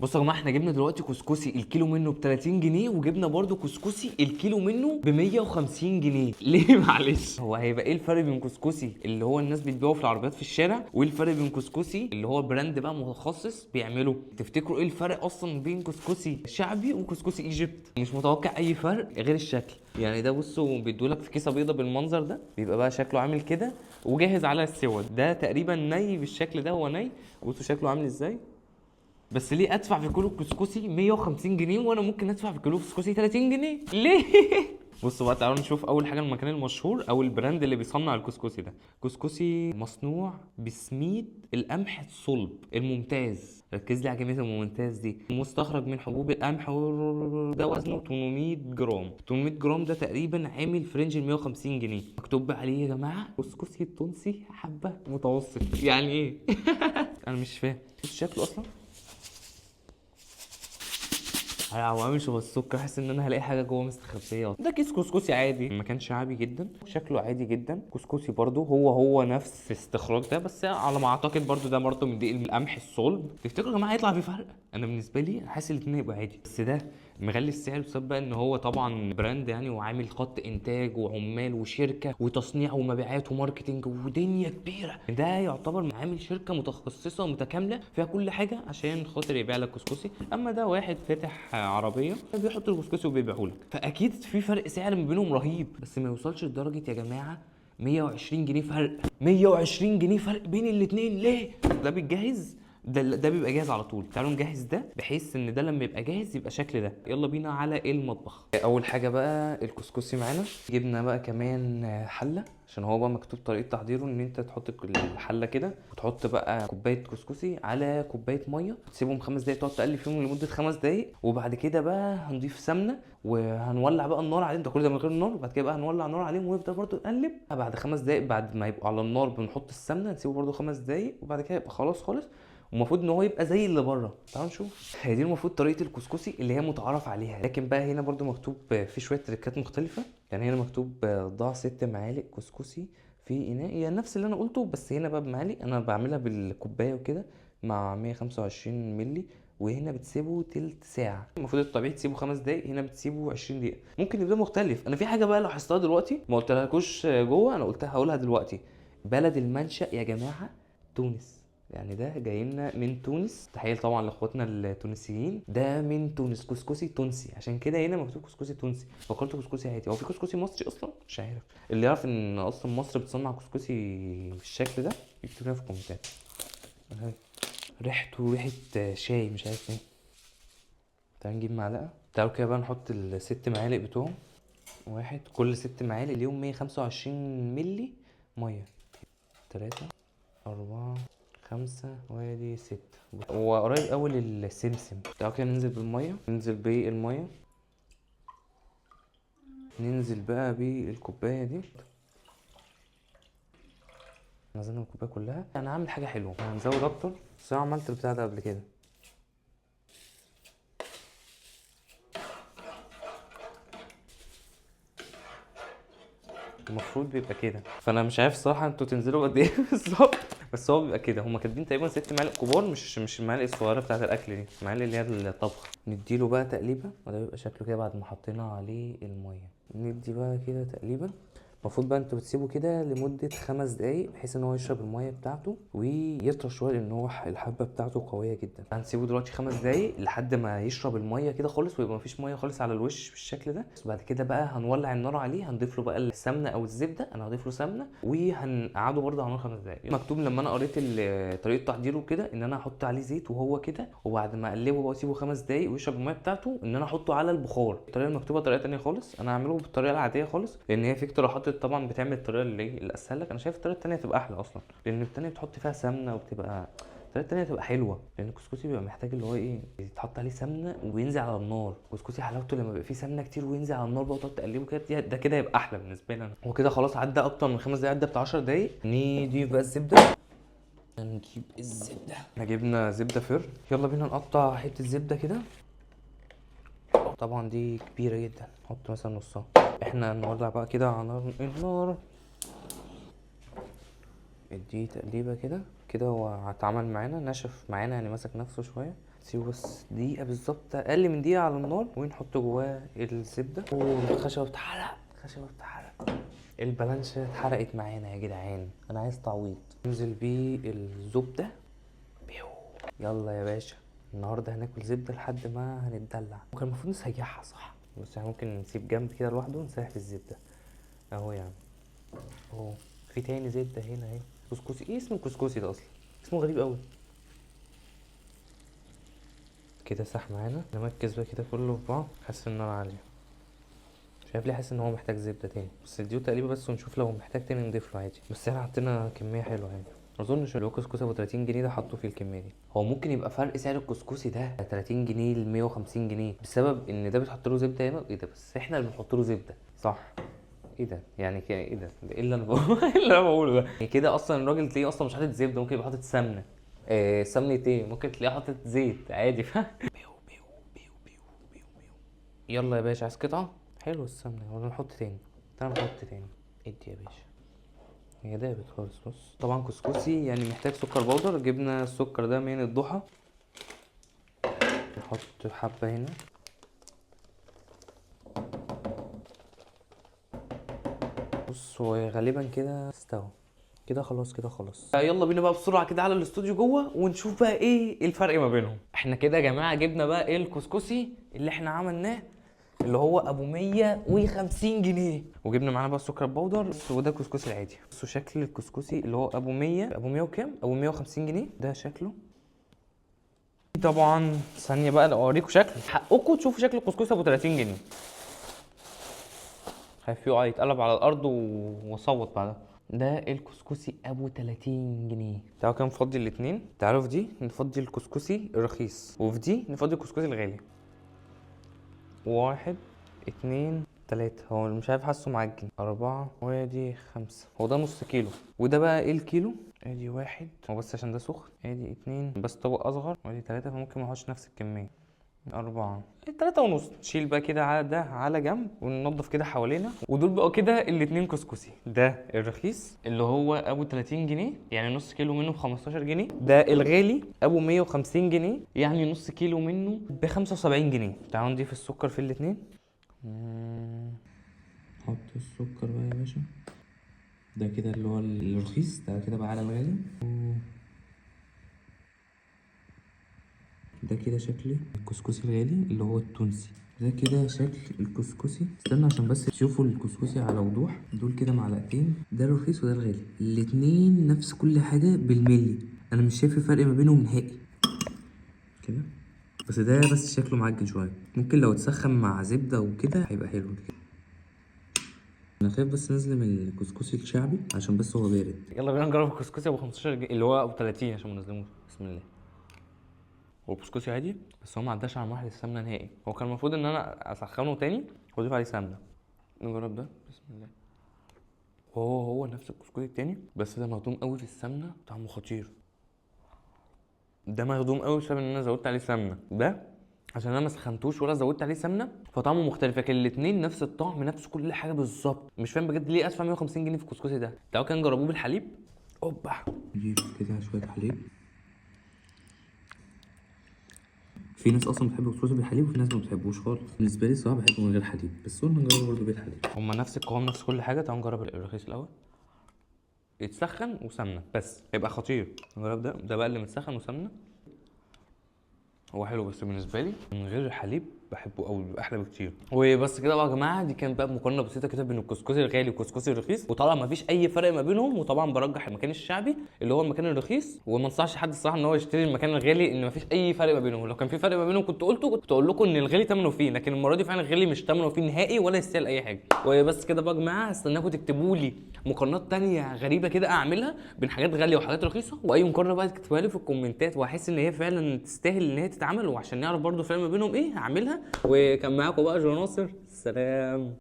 بصوا يا جماعه، احنا جبنا دلوقتي كسكسي الكيلو منه ب 30 جنيه، وجبنا برده كسكسي الكيلو منه ب 150 جنيه. ليه؟ معلش، هو هيبقى ايه الفرق بين كسكسي اللي هو الناس بتبيعه في العربيات في الشارع، وايه الفرق بين كسكسي اللي هو براند بقى متخصص بيعمله؟ تفتكروا ايه الفرق اصلا بين كسكسي شعبي وكسكسي ايجيبت؟ مش متوقع اي فرق غير الشكل. يعني ده بصوا بيدولك في كيسه بيضه بالمنظر ده، بيبقى بقى شكله عامل كده وجاهز على السوا. ده تقريبا ني بالشكل ده، هو ني. بصوا شكله عامل ازاي. بس ليه ادفع في كيلو كسكسي 150 جنيه وانا ممكن ادفع في كيلو كسكسي 30 جنيه؟ ليه؟ بصوا بقى، تعالوا نشوف اول حاجه المكان المشهور او البراند اللي بيصنع الكسكسي ده. كسكسي مصنوع بسميد القمح الصلب الممتاز. ركز لي على كلمه الممتاز دي. مستخرج من حبوب القمح ده وزنه 800 جرام. 800 جرام ده تقريبا عامل فرنج ال 150 جنيه. مكتوب عليه يا جماعه كسكسي التونسي حبه متوسط. يعني ايه؟ انا مش فاهم. شكله اصلا هو شبه السكر، حاسس ان انا هلاقي حاجه جوه مستخبيه. ده كيس كسكسي عادي، مكان شعبي جدا، شكله عادي جدا. كسكسي برضو هو نفس الاستخراج ده، بس على ما اعتقد برضو ده برضو من دقيق القمح الصلب. تفتكروا يا جماعه هيطلع في فرق؟ انا بالنسبه لي حاسس الاثنين هيبقوا عادي، بس ده مغلي السعر بسبب بقى ان هو طبعا براند يعني، وعامل خط انتاج وعمال وشركه وتصنيع ومبيعات وماركتنج ودنيا كبيره. ده يعتبر عامل شركه متخصصه متكامله فيها كل حاجه عشان خاطر يبيع لك كسكسي. اما ده واحد فاتح عربيه بيحط الكسكسي وبيبيعه لك، فاكيد في فرق سعر ما بينهم رهيب، بس ما يوصلش لدرجه يا جماعه 120 جنيه فرق. 120 جنيه فرق بين الاثنين ليه؟ ده بيتجهز، ده بيبقى جاهز على طول. تعالوا نجهز ده بحيث ان ده لما يبقى جاهز يبقى شكل ده. يلا بينا على المطبخ. اول حاجه بقى الكسكسي معانا. جبنا بقى كمان حله، عشان هو بقى مكتوب طريقه تحضيره ان انت تحط الحله كده وتحط بقى كوبايه كسكسي على كوبايه ميه، تسيبهم 5 دقايق، تقعد تقلب فيهم لمده 5 دقايق. وبعد كده بقى هنضيف سمنه وهنولع بقى النار عليهم. ده كل ده من غير النار. وبعد كده بقى هنولع النار عليهم ونفضل برده نقلب. بعد 5 دقايق بعد ما يبقوا على النار بنحط السمنه، نسيبه برده 5 دقايق، وبعد كده يبقى خلاص خالص. ومفروض ان هو يبقى زي اللي بره. تعالوا نشوف. هي دي المفروض طريقه الكسكسي اللي هي متعارف عليها، لكن بقى هنا برده مكتوب في شويه تريكات مختلفه. يعني هنا مكتوب ضع 6 معالق كسكسي في اناء، يعني نفس اللي انا قلته بس هنا بقى بمعالق. انا بعملها بالكوبايه وكده مع 125 مللي. وهنا بتسيبه تلت ساعة. المفروض الطبيعي تسيبه 5 دقايق، هنا بتسيبه 20 دقيقة. ممكن يبقى مختلف. انا في حاجة بقى لاحظتها دلوقتي ما قلتلهاكوش جوه، انا قلتها هقولها دلوقتي. بلد المنشأ يا جماعة تونس. يعني ده جاي لنا من تونس. تحية طبعا لاخواتنا التونسيين. ده من تونس، كسكسي تونسي، عشان كده هنا مكتوب كسكسي تونسي. فكرت كسكسي عادي. هو في كسكسي مصري اصلا؟ مش عارف. اللي يعرف ان اصلا مصر بتصنع كسكسي بالشكل ده يكتب لنا في الكومنتات. أهي. ريحته ريحة شاي، مش عارف ايه. تعال نجيب معلقة. تعالوا كده بقى نحط ال6 معالق بتوعهم. واحد، كل 6 معالق ليهم 125 ملي مية. 3 4 5 وادي 6. هو قريب أوي للسمسم. تعالوا كده ننزل بالمية. ننزل بالمية. ننزل بقى بالكوباية دي. نزلنا الكوباية كلها. أنا هعمل حاجة حلوة، هنزود أكتر، بس أنا عملت البتاع ده قبل كده. المفروض بيبقى كده، فانا مش عارف الصراحه انتوا تنزلوا قد ايه بالظبط. بس هو بيبقى كده. هما كاتبين تقريبا 6 معالق كبار، مش المعالق الصغيره بتاعه الاكل دي، المعالق اللي هي الطبخ. نديله بقى تقليبه، وده بيبقى شكله كده بعد ما حطينا عليه الميه. ندي بقى كده تقليبه. المفروض بقى انتوا بتسيبوا كده لمده 5 دقايق بحيث ان هو يشرب الميه بتاعته ويطرى شويه، لان هو الحبه بتاعته قويه جدا. هنسيبه دلوقتي 5 دقايق لحد ما يشرب الميه كده خالص، ويبقى مفيش ميه خالص على الوش بالشكل ده. بس بعد كده بقى هنولع النار عليه، هنضيف له بقى السمنه او الزبده. انا هضيف له سمنه وهنقعده برده على النار 5 دقايق. مكتوب لما انا قريت طريقه تحضيره كده ان انا احط عليه زيت وهو كده، وبعد ما اقلبه بقى اسيبه 5 دقايق ويشرب الميه بتاعته ان انا احطه على البخار. الطريقه المكتوبه طريقه تانية خالص. انا هعمله بالطريقه العاديه خالص، لان هي في اقتراحات طبعا بتعمل الطريقه اللي اسهل لك. انا شايف الطريقه التانية تبقى احلى اصلا، لان التانية بتحط فيها سمنه وبتبقى الطريقه التانية تبقى حلوه. لان الكسكسي بيبقى محتاج اللي هو ايه، يتحط عليه سمنه وينزل على النار. الكسكسي حلاوته لما بيبقى فيه سمنه كتير وينزل على النار بقى وتقعد تقلبه كده، ده كده يبقى احلى بالنسبه لي انا. وكده خلاص عدى اكتر من 5 دقايق، عدى بتاع 10 دقايق. نضيف بقى الزبده. نجيب الزبده. احنا جبنا زبده فر. يلا بينا نقطع حته زبده كده. طبعا دي كبيره جدا، نحط مثلا نصها. احنا نولع بقى كده على النار. اديه تقليبه كده. كده هو هيتعمل معانا نشف معانا، يعني مسك نفسه شويه. سيبه بس دقيقة بالظبط، أقل من دقيقة على النار، ونحط جواه الزبدة. والخشبة بتحرق، الخشبة بتحرق، البلانشة اتحرقت معانا يا جدعان، أنا عايز تعويض. ننزل بيه الزبدة. بيو. يلا يا باشا، النهارده هناكل زبدة لحد ما هنتدلع. وكان المفروض نسيحها صح، بس احنا ممكن نسيب جنب كده لوحده ونسيح في الزبدة اهو يعني. اهو في تاني زبدة هنا اهي. كسكسي، ايه اسم الكسكسي ده اصلا؟ اسمه غريب قوي. كده ساح معانا، نمركز بقى كده كله في بعض. حاسس ان النار عالية، مش عارف ليه، حاسس ان هو محتاج زبدة تاني، بس اديله تقليبه بس ونشوف لو محتاج تاني نضيف له عادي. بس احنا حطينا كمية حلوة يعني. ما اظنش اللي هو كسكسي ابو 30 جنيه ده حطوا فيه الكميه دي. هو ممكن يبقى فرق سعر الكسكسي ده 30 جنيه ل 150 جنيه بسبب ان ده بتحط له زبده هنا. ايه ده؟ بس احنا اللي بنحط له زبده صح. ايه ده يعني كده؟ ايه ده؟ ايه اللي انا بقوله؟ ايه اللي انا بقوله ده؟ يعني كده اصلا الراجل تلاقيه اصلا مش حاطط زبده، ممكن يبقى حاطط سمنه. سمنه ايه؟ ممكن تلاقيه حاطط زيت عادي. يلا يا باشا، عايز قطعه؟ حلو السمنه، ولا نحط تاني؟ تعال نحط تاني. ادي يا باشا، هي دابت خالص. بص طبعا كسكسي يعني محتاج سكر بودر، جبنا السكر ده من الضحى. نحط حبة هنا. بص هو غالبا كده استوى كده، خلاص كده خلاص. يلا بينا بقى بسرعه كده على الاستوديو جوه ونشوف بقى ايه الفرق ما بينهم. احنا كده يا جماعه جبنا بقى ايه الكسكسي اللي احنا عملناه، اللي هو ابو 150 جنيه، وجبنا معانا بقى السكر البودر. وده الكسكسي العادي. بصوا شكل الكسكسي اللي هو ابو 100، ابو 100 وكام، ابو 150 جنيه ده شكله. طبعا ثانيه بقى لو اوريكم شكله، حقكم تشوفوا شكل الكسكسي ابو 30 جنيه. خايف يقع يتقلب على الارض وصوت بعدها. ده الكسكسي ابو 30 جنيه. تعالوا كده نفضي الاتنين. تعالوا في دي نفضي الكسكسي الرخيص، وفي دي نفضي الكسكسي الغالي. 1 2 3. هو مش عارف، حاسه معجن. 4 وادي 5. هو ده نص كيلو. وده بقى ايه الكيلو؟ ادي 1 هو بس عشان ده سخن. ادي 2 بس طبق اصغر. وادي 3 فممكن ما احطش نفس الكميه. 4 3 ونص. نشيل بقى كده على ده على جنب وننضف كده حوالينا. ودول بقى كده الاتنين كسكسي. ده الرخيص اللي هو ابو 30 جنيه، يعني نص كيلو منه ب 15 جنيه. ده الغالي ابو 150 جنيه، يعني نص كيلو منه ب 75 جنيه. تعالوا نضيف السكر في الاتنين. حط السكر بقى يا باشا. ده كده اللي هو الرخيص، ده كده بقى على الغالي. ده كده شكل الكسكسي الغالي اللي هو التونسي. ده كده شكل الكسكسي. استنى عشان بس تشوفوا الكسكسي على وضوح. دول كده معلقتين، ده الرخيص وده الغالي، الاتنين نفس كل حاجة بالملي. انا مش شايف الفرق ما بينهم نهائي كده. بس ده بس شكله معجن شوية، ممكن لو اتسخن مع زبدة وكده هيبقى حلو كده. انا خايف بس ننزل من الكسكسي الشعبي عشان بس هو بارد. يلا بينا نجرب الكسكسي ابو 15 جنيه اللي هو ابو 30 عشان ما نظلموش. بسم الله. هو كسكسي عادي بس هو ما عداش على مرحله السمنه نهائي. هو كان المفروض ان انا اسخنه تاني واضيف عليه سمنه. نجرب ده. بسم الله. هو نفس الكسكسي التاني، بس ده مهضوم قوي في السمنه، طعمه خطير. ده مهضوم قوي بسبب ان انا زودت عليه سمنه. ده عشان انا ما سخنتوش ولا زودت عليه سمنه فطعمه مختلف، لكن الاثنين نفس الطعم نفس كل حاجه بالظبط. مش فاهم بجد ليه ادفع 150 جنيه في الكسكسي ده. تعالوا كده نجربوه بالحليب. اوبا. نجيب كده شويه حليب. في ناس اصلا بتحب الكسكسي بالحليب وفي ناس ما بتحبوش خالص. بالنسبه لي الصراحه بحبه من غير حليب، بس قلنا نجربه برضه بالحليب. هما نفس القوام نفس كل حاجه. تعالوا نجرب الرخيص الاول. يتسخن وسمنه بس هيبقى خطير. نجرب ده بقى اللي متسخن وسمنه. هو حلو بس بالنسبه لي من غير الحليب بحبه قوي، بيبقى احلى بكتير. وبس كده بقى يا جماعه، دي كانت بقى مقارنه بسيطه كده بين الكسكسي الغالي والكسكسي الرخيص. وطبعا ما فيش اي فرق ما بينهم، وطبعا برجح المكان الشعبي اللي هو المكان الرخيص. وما انصحش حد الصراحه ان هو يشتري المكان الغالي، ان ما فيش اي فرق ما بينهم. لو كان في فرق ما بينهم كنت قلته، كنت اقول لكم ان الغالي ثمنه فيه، لكن المره دي فعلا الغالي مش ثمنه فيه نهائي ولا يستاهل اي حاجه. وبس كده بقى يا جماعه، هستناكم تكتبوا لي مقارنات تانية غريبه كده اعملها بين حاجات غاليه وحاجات رخيصه. واي مقارنه بقى تكتبوها لي في الكومنتات، واحس ان هي فعلا تستاهل ان هي تتعمل، وعشان نعرف برضو الفرق ما بينهم ايه هعملها. وكان معاكم بقى جو ناصر. سلام.